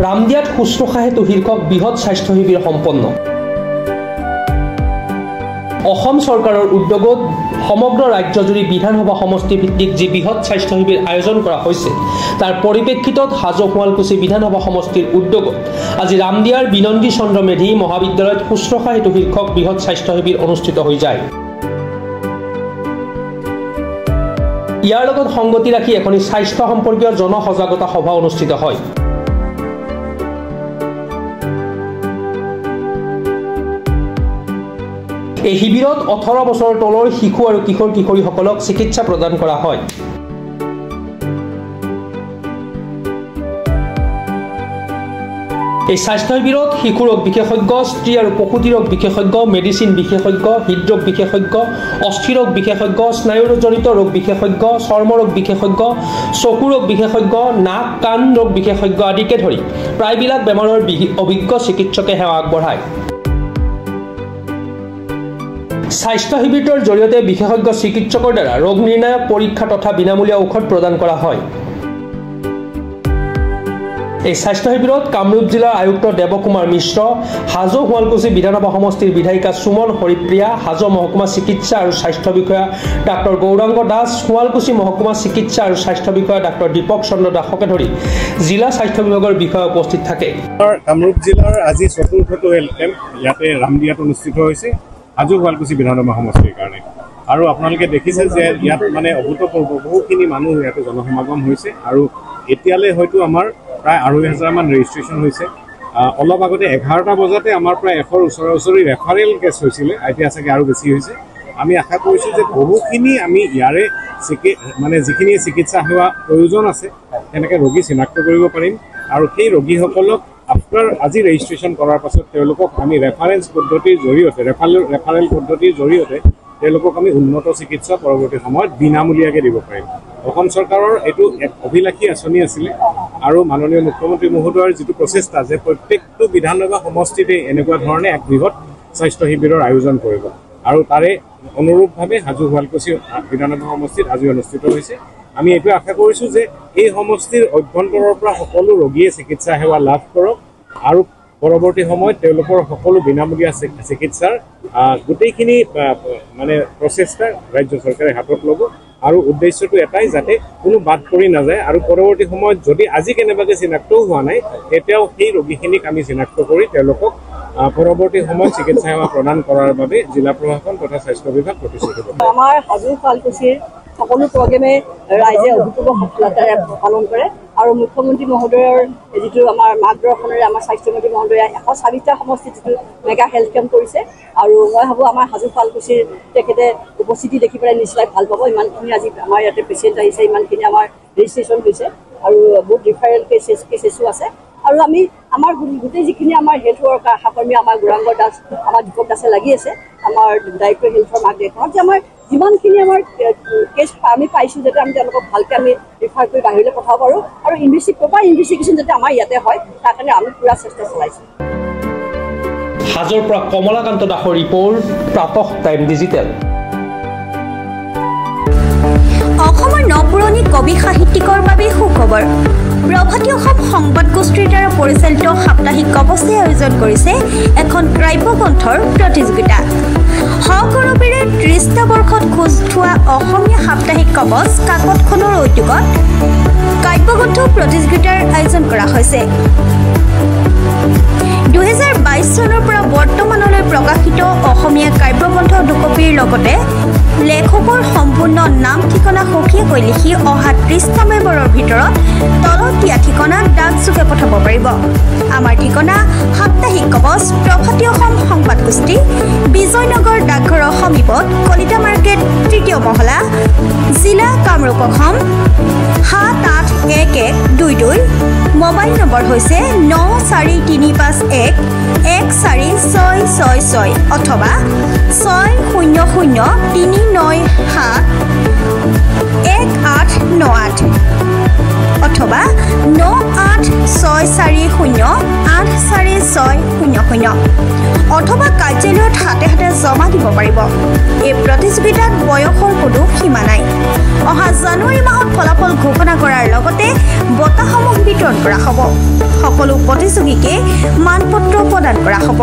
ৰামদিয়াত শুশ্ৰূষা হেতু শীৰ্ষক বৃহৎ স্বাস্থ্য শিবিৰ সম্পন্ন। অসম চৰকাৰৰ উদ্যোগত সমগ্ৰ ৰাজ্যজুৰি বিধানসভা সমষ্টি ভিত্তিক যি বৃহৎ স্বাস্থ্য শিবিৰ আয়োজন কৰা হৈছে তাৰ পৰিপ্ৰেক্ষিতত হাজো শুৱালকুছি বিধানসভা সমষ্টিৰ উদ্যোগত আজি ৰামদিয়াৰ বিনন্দী চন্দ্ৰ মেধি মহাবিদ্যালয়ত শুশ্ৰূষা হেতু শীৰ্ষক বৃহৎ স্বাস্থ্য শিবিৰ অনুষ্ঠিত হৈ যায়। ইয়াৰ লগত সংগতি ৰাখি এখনি স্বাস্থ্য সম্পৰ্কীয় জনসজাগতা সভা অনুষ্ঠিত হয়। এই শিবিৰত 18 বছৰৰ তলৰ শিশু আৰু কিশোৰ কিশোৰীসকলক চিকিৎসা প্ৰদান কৰা হয়। এই স্বাস্থ্য শিবিৰত শিশু ৰোগ বিশেষজ্ঞ, স্ত্ৰী আৰু প্ৰসূতি ৰোগ বিশেষজ্ঞ, মেডিচিন বিশেষজ্ঞ, হৃদৰোগ বিশেষজ্ঞ, অস্থিৰোগ বিশেষজ্ঞ, স্নায়ুজনিত ৰোগ বিশেষজ্ঞ, চৰ্মৰোগ বিশেষজ্ঞ, চকু ৰোগ বিশেষজ্ঞ, নাক কাণ ৰোগ বিশেষজ্ঞ আদিকে ধৰি প্ৰায়বিলাক বেমাৰৰ অভিজ্ঞ চিকিৎসকে সেৱা আগবঢ়ায়। স্বাস্থ্য শিবিৰটোৰ জৰিয়তে বিশেষজ্ঞ চিকিৎসকৰ দ্বাৰা ৰোগ নিৰ্ণায়ক পৰীক্ষা তথা বিনামূলীয়া ঔষধ প্ৰদান কৰা হয়। এই স্বাস্থ্য শিবিৰত কামৰূপ জিলাৰ আয়ুক্ত দেৱকুমাৰ মিশ্ৰ, হাজো শুৱালকুছি বিধানসভা সমষ্টিৰ বিধায়িকা সুমন হৰিপ্ৰিয়া, হাজো মহকুমা চিকিৎসা আৰু স্বাস্থ্য বিষয়া ডাক্তৰ গৌৰাংগ দাস, শুৱালকুছি মহকুমা চিকিৎসা আৰু স্বাস্থ্য বিষয়া ডাক্তৰ দীপক চন্দ্ৰ দাসকে ধৰি জিলা স্বাস্থ্য বিভাগৰ বিষয়া উপস্থিত থাকে। কামৰূপ জিলাৰ আজি চতুৰ্থটো হেল্থ কেম্প ইয়াতে ৰামদিয়াত অনুষ্ঠিত হৈছে হাজো শুৱালকুছি বিধানসভা সমষ্টিৰ কাৰণে। আৰু আপোনালোকে দেখিছে যে ইয়াত মানে অভূতপূৰ্ব বহুখিনি মানুহ ইয়াতে জনসমাগম হৈছে আৰু এতিয়ালৈ হয়তো আমাৰ প্ৰায় 2,500 মান ৰেজিষ্ট্ৰেশ্যন হৈছে। অলপ আগতে 11টা বজাতে আমাৰ প্ৰায় 100ৰ ওচৰা-ওচৰি ৰেফাৰেল কেছ হৈছিলে, এতিয়া চাগে আৰু বেছি হৈছে। আমি আশা কৰিছোঁ যে বহুখিনি আমি ইয়াৰে মানে যিখিনি চিকিৎসা সেৱা প্ৰয়োজন আছে তেনেকৈ ৰোগী চিনাক্ত কৰিব পাৰিম আৰু সেই ৰোগীসকলক আফটাৰ আজি ৰেজিষ্ট্ৰেশ্যন কৰাৰ পাছত তেওঁলোকক আমি ৰেফাৰেঞ্চ পদ্ধতিৰ জৰিয়তে ৰেফাৰেল পদ্ধতিৰ জৰিয়তে তেওঁলোকক আমি উন্নত চিকিৎসা পৰৱৰ্তী সময়ত বিনামূলীয়াকৈ দিব পাৰিম। অসম চৰকাৰৰ এইটো এক অভিলাষী আঁচনি আছিলে আৰু মাননীয় মুখ্যমন্ত্ৰী মহোদয়ৰ যিটো প্ৰচেষ্টা যে প্ৰত্যেকটো বিধানসভা সমষ্টিতে এনেকুৱা ধৰণে এক বৃহৎ স্বাস্থ্য শিবিৰৰ আয়োজন কৰিব আৰু তাৰে অনুৰূপভাৱে হাজো শুৱালকুছি বিধানসভা সমষ্টিত আজি অনুষ্ঠিত হৈছে। আমি এইটো আশা কৰিছোঁ যে এই সমষ্টিৰ অভ্যন্তৰৰ পৰা সকলো ৰোগীয়ে চিকিৎসা সেৱা লাভ কৰক আৰু পৰৱৰ্তী সময়ত তেওঁলোকৰ সকলো বিনামূলীয়া চিকিৎসাৰ গোটেইখিনি মানে প্ৰচেষ্টা ৰাজ্য চৰকাৰে হাতত ল'ব আৰু উদ্দেশ্যটো এটাই যাতে কোনো বাদ পৰি নাযায় আৰু পৰৱৰ্তী সময়ত যদি আজি কেনেবাকৈ চিনাক্তও হোৱা নাই তেতিয়াও সেই ৰোগীখিনিক আমি চিনাক্ত কৰি তেওঁলোকক পৰৱৰ্তী সময়ত চিকিৎসা সেৱা প্ৰদান কৰাৰ বাবে জিলা প্ৰশাসন তথা স্বাস্থ্য বিভাগ প্ৰতিশ্ৰুতিবদ্ধ। আমাৰ হাজো শুৱালকুছিৰ সকলো প্ৰগ্ৰেমে ৰাইজে অভূতপূৰ্ব সফলতাৰে পালন কৰে আৰু মুখ্যমন্ত্ৰী মহোদয়ৰ যিটো আমাৰ মাৰ্গদৰ্শনেৰে আমাৰ স্বাস্থ্যমন্ত্ৰী মহোদয়ে 104টা সমষ্টিত যিটো মেগা হেল্থ কেম্প কৰিছে আৰু মই ভাবোঁ আমাৰ হাজো শুৱালকুছিৰ তেখেতে উপস্থিতি দেখি পেলাই নিশ্চয় ভাল পাব। ইমানখিনি আজি আমাৰ ইয়াতে পেচেণ্ট আহিছে, ইমানখিনি আমাৰ ৰেজিষ্ট্ৰেশ্যন হৈছে আৰু বহুত ৰিফাৰেল কেছেছো আছে আৰু আমি আমাৰ গোটেই যিখিনি আমাৰ হেল্থ ৱৰ্কাৰ আশাকৰ্মী আমাৰ গৌৰাংগ দাস, আমাৰ দীপক দাসে লাগি আছে, আমাৰ ডাইৰেক্টৰ হেল্থৰ মাৰ্গদৰ্শনত যে আমাৰ যিমানখিনি আমাৰ কেছ আমি পাইছোঁ যাতে আমি তেওঁলোকক ভালকৈ আমি ৰিফাৰ কৰি বাহিৰলৈ পঠাব পাৰোঁ আৰু প্ৰপাৰ ইনভেষ্টিগেশ্যন যাতে আমাৰ ইয়াতে হয় তাৰ কাৰণে আমি পূৰা চেষ্টা চলাইছোঁ। হাজোৰ পৰা কমলাকান্ত দাসৰ ৰিপৰ্ট, প্ৰাতঃ টাইম ডিজিটেল। অসমৰ নপুৰণি কবি সাহিত্যিকৰ বাবে সুখবৰ। প্ৰভাতী অসম সংবাদ গোষ্ঠীৰ দ্বাৰা পৰিচালিত সাপ্তাহিক কবচে আয়োজন কৰিছে এখন কাব্যগ্ৰন্থৰ প্ৰতিযোগিতা। সগৌৰৱেৰে 30টা বৰ্ষত খোজ থোৱা অসমীয়া সাপ্তাহিক কবচ কাকতখনৰ উদ্যোগত কাব্যগ্ৰন্থ প্ৰতিযোগিতাৰ আয়োজন কৰা হৈছে। 2022 চনৰ পৰা বৰ্তমানলৈ প্ৰকাশিত অসমীয়া কাব্যগ্ৰন্থ দুকপিৰ লগতে লেখকৰ সম্পূৰ্ণ নাম ঠিকনা সখীয়াকৈ লিখি অহা 30টা মেম্বৰৰ ভিতৰত তলত দিয়া ঠিকনাত ডাকযোগে পঠাব পাৰিব। আমাৰ ঠিকনা সাপ্তাহিক কবচ, প্ৰভাতী অসম সংবাদ গোষ্ঠী, বিজয়নগৰ ডাকঘৰৰ সমীপত, কলিতা মাৰ্কেট, 3য় মহলা, জিলা কামৰূপ অসম 781122। মোবাইল নম্বৰ হৈছে 9435114666 অথবা 6003971898 অথবা 9864084600 অথবা কাৰ্যালয়ত হাতে হাতে জমা দিব পাৰিব। এই প্ৰতিযোগিতাত বয়সৰ কোনো সীমা নাই। অহা জানুৱাৰী মাহত ফলাফল ঘোষণা কৰাৰ লগতে বঁটাসমূহ বিতৰণ কৰা হ'ব। সকলো প্ৰতিযোগীকে মানপত্ৰ প্ৰদান কৰা হ'ব।